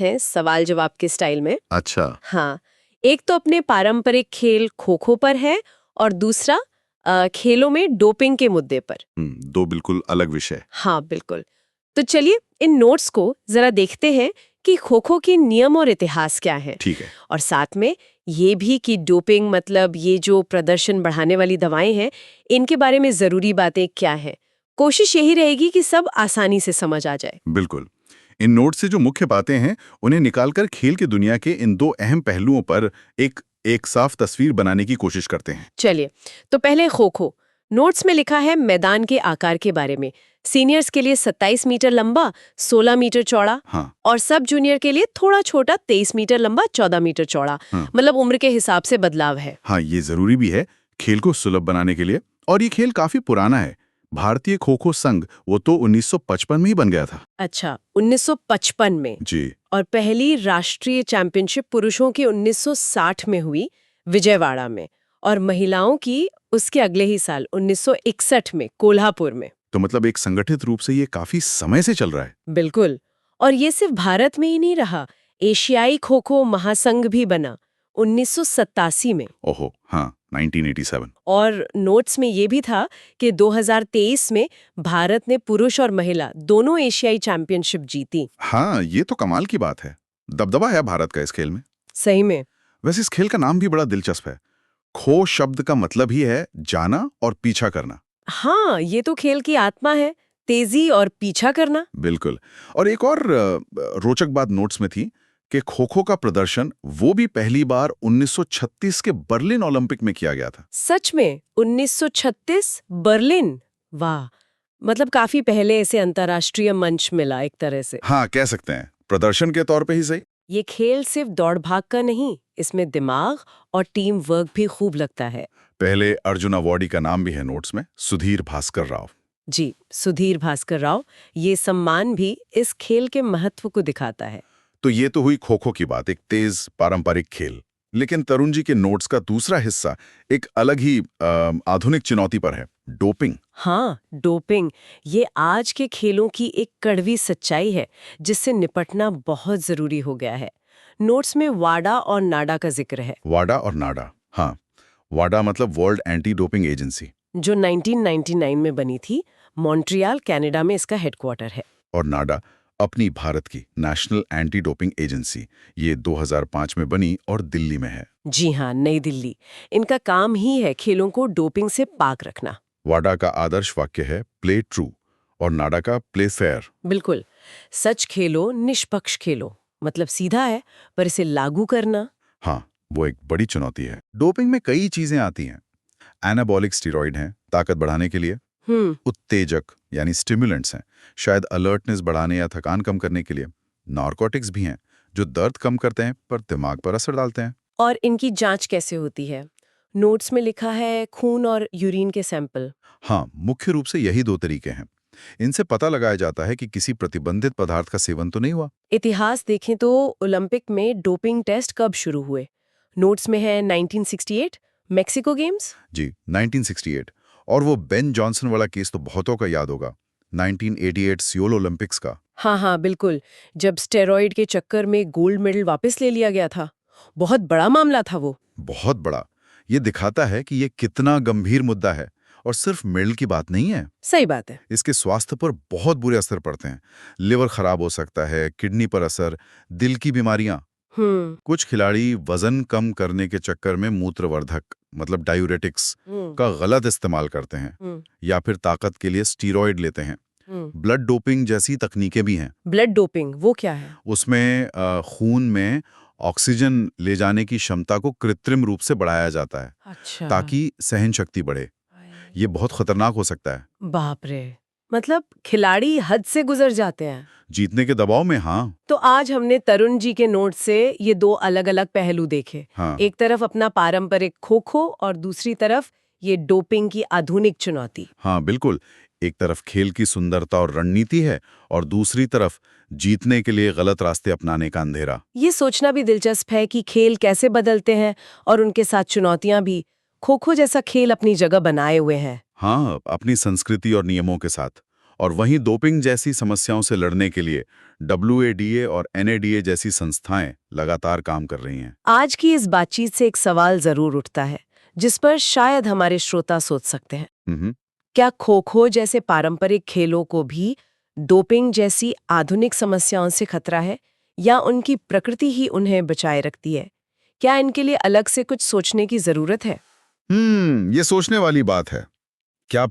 हैं सवाल जवाब के स्टाइल में। अच्छा। हाँ, एक तो अपने पारंपरिक खेल खो खो पर है और दूसरा खेलों में डोपिंग के मुद्दे पर। दो बिल्कुल अलग विषय। हाँ बिल्कुल। तो चलिए इन नोट्स को जरा देखते हैं कि खो खो के नियम और इतिहास क्या है, ठीक है। और साथ में ये भी कि डोपिंग मतलब ये जो प्रदर्शन बढ़ाने वाली दवाएं हैं इनके बारे में जरूरी बातें क्या है। कोशिश यही रहेगी कि सब आसानी से समझ आ जाए। बिल्कुल। इन नोट से जो मुख्य बातें हैं उन्हें निकालकर खेल की दुनिया के इन दो अहम पहलुओं पर एक एक साफ तस्वीर बनाने की कोशिश करते हैं। चलिए, तो पहले खो खो। नोट्स में लिखा है मैदान के आकार के बारे में। सीनियर्स के लिए 27 मीटर लंबा, 16 मीटर चौड़ा, हाँ। और सब जूनियर के लिए थोड़ा छोटा, 23 मीटर लंबा, 14 मीटर चौड़ा। हाँ। मतलब उम्र के हिसाब से बदलाव है। हाँ, ये जरूरी भी है खेल को सुलभ बनाने के लिए। और ये खेल काफी पुराना है। भारतीय खो खो संघ वो तो 1955 में ही बन गया था। अच्छा, 1955 में। जी। और पहली राष्ट्रीय चैंपियनशिप पुरुषों की 1960 में हुई विजयवाड़ा में, और महिलाओं की उसके अगले ही साल 1961 में कोल्हापुर में। तो मतलब एक संगठित रूप से ये काफी समय से चल रहा है। बिल्कुल। और ये सिर्फ भारत में ही नहीं रहा, एशियाई खो खो महासंघ भी बना 1987 में। ओहो, हाँ, 1987। और नोट्स में ये भी था कि 2023 में भारत ने पुरुष और महिला दोनों एशियाई चैंपियनशिप जीती। हाँ, ये तो कमाल की बात है। दबदबा है भारत का इस खेल में। सही में। वैसे इस खेल का नाम भी बड़ा दिलचस्प है। खो शब्द का मतलब ही है जाना और पीछा करना। हाँ, ये तो खेल की आत्मा है, तेजी और पीछा करना। बिल्कुल। और एक और रोचक बात नोट्स में थी कि खो खो का प्रदर्शन वो भी पहली बार 1936 के बर्लिन ओलंपिक में किया गया था। सच में? 1936 बर्लिन? वाह, मतलब काफी पहले इसे अंतर्राष्ट्रीय मंच मिला एक तरह से। हाँ, कह सकते हैं प्रदर्शन के तौर पे ही सही। ये खेल सिर्फ दौड़ भाग का नहीं, इसमें दिमाग और टीम वर्क भी खूब लगता है। पहले अर्जुन अवार्डी का नाम भी है नोट्स में, सुधीर भास्कर राव। जी, सुधीर भास्कर राव। ये सम्मान भी इस खेल के महत्व को दिखाता है। तो ये तो हुई खो खो की बात, एक तेज पारंपरिक खेल। लेकिन तरुण जी के नोट्स का दूसरा हिस्सा एक अलग ही आधुनिक चुनौती पर है, डोपिंग। हाँ, डोपिंग। ये आज के खेलों की एक कड़वी सच्चाई है जिससे निपटना बहुत जरूरी हो गया है। नोट्स में वाडा और नाडा का जिक्र है। वाडा और नाडा, हाँ। वाडा मतलब वर्ल्ड एंटी डोपिंग एजेंसी। जो 1999 में बनी थी। मॉन्ट्रियल, कनाडा में इसका हेडक्वार्टर है। और नाडा अपनी भारत की नेशनल एंटी डोपिंग एजेंसी, ये 2005 में बनी और दिल्ली में है। जी हाँ, नई दिल्ली। इनका काम ही है खेलों को डोपिंग से पाक रखना। वाडा का आदर्श वाक्य है प्ले ट्रू और नाडा का प्ले फेयर। बिल्कुल। सच खेलो, निष्पक्ष खेलो। मतलब सीधा है, पर इसे लागू करना। हाँ, वो एक बड़ी चुनौती है। डोपिंग में कई चीजें आती हैं। एनाबॉलिक स्टेरॉइड हैं ताकत बढ़ाने के लिए। उत्तेजक यानी स्टिमुलेंट्स हैं, शायद अलर्टनेस बढ़ाने या थकान कम करने के लिए। नारकोटिक्स भी हैं जो दर्द कम करते हैं पर दिमाग पर असर डालते हैं। और इनकी जांच कैसे होती है? नोट्स में लिखा है खून और यूरिन के सैंपल। हाँ, मुख्य रूप से यही दो तरीके हैं। इनसे पता लगाया जाता है कि किसी प्रतिबंधित पदार्थ का सेवन तो नहीं हुआ। इतिहास देखें तो ओलंपिक में डोपिंग टेस्ट कब शुरू हुए? नोट्स में है 1968 मेक्सिको गेम्स। जी, 1968। और वो बेन जॉनसन वाला केस तो बहुतों का याद होगा, 1988 सियोल ओलंपिक्स का। हाँ हाँ बिल्कुल, जब स्टेरॉइड के चक्कर में गोल्ड मेडल वापस ले लिया गया था। बहुत बड़ा मामला था वो। बहुत बड़ा। ये दिखाता है कि ये कितना गंभीर मुद्दा है और सिर्फ मेडल की बात नहीं है। सही बात है। इसके स्वास्थ्य पर बहुत बुरे असर पड़ते हैं। लिवर खराब हो सकता है, किडनी पर असर, दिल की बीमारियां। कुछ खिलाड़ी वजन कम करने के चक्कर में मूत्रवर्धक मतलब डायूरेटिक्स का गलत इस्तेमाल करते हैं या फिर ताकत के लिए स्टीरॉयड लेते हैं। ब्लड डोपिंग जैसी तकनीकें भी हैं। ब्लड डोपिंग वो क्या है? उसमें खून में ऑक्सीजन ले जाने की क्षमता को कृत्रिम रूप से बढ़ाया जाता है। अच्छा। ताकि सहन शक्ति बढ़े। ये बहुत खतरनाक हो सकता है। बाप रे, मतलब खिलाड़ी हद से गुजर जाते हैं। जीतने के दबाव में, हाँ। तो आज हमने तरुण जी के नोट से ये दो अलग-अलग पहलू देखे। हाँ। एक तरफ अपना पारंपरिक खो-खो और दूसरी तरफ ये डोपिंग की आधुनिक चुनौती। हाँ, बिल्कुल। एक तरफ खेल की सुंदरता और रणनीति है और दूसरी तरफ जीतने के लिए गलत रास्ते अपनाने का अंधेरा। ये सोचना भी दिलचस्प है कि खेल कैसे बदलते हैं और उनके साथ चुनौतियां भी। खो-खो जैसा खेल अपनी जगह बनाए हुए हैं। हाँ, अपनी संस्कृति और नियमों के साथ। और वहीं डोपिंग जैसी समस्याओं से लड़ने के लिए WADA और NADA जैसी संस्थाएं लगातार काम कर रही हैं। आज की इस बातचीत से एक सवाल जरूर उठता है, जिस पर शायद हमारे श्रोता सोच सकते हैं। क्या खो-खो जैसे पारंपरिक खेलों को भी डोपिंग जैसी आधुनिक समस्याओं से खतरा है, या उनकी प्रकृति ही उन्हें बचाए रखती है? क्या इनके लिए अलग से कुछ सोचने की जरूरत है? ये सोचने वाली बात है। क्या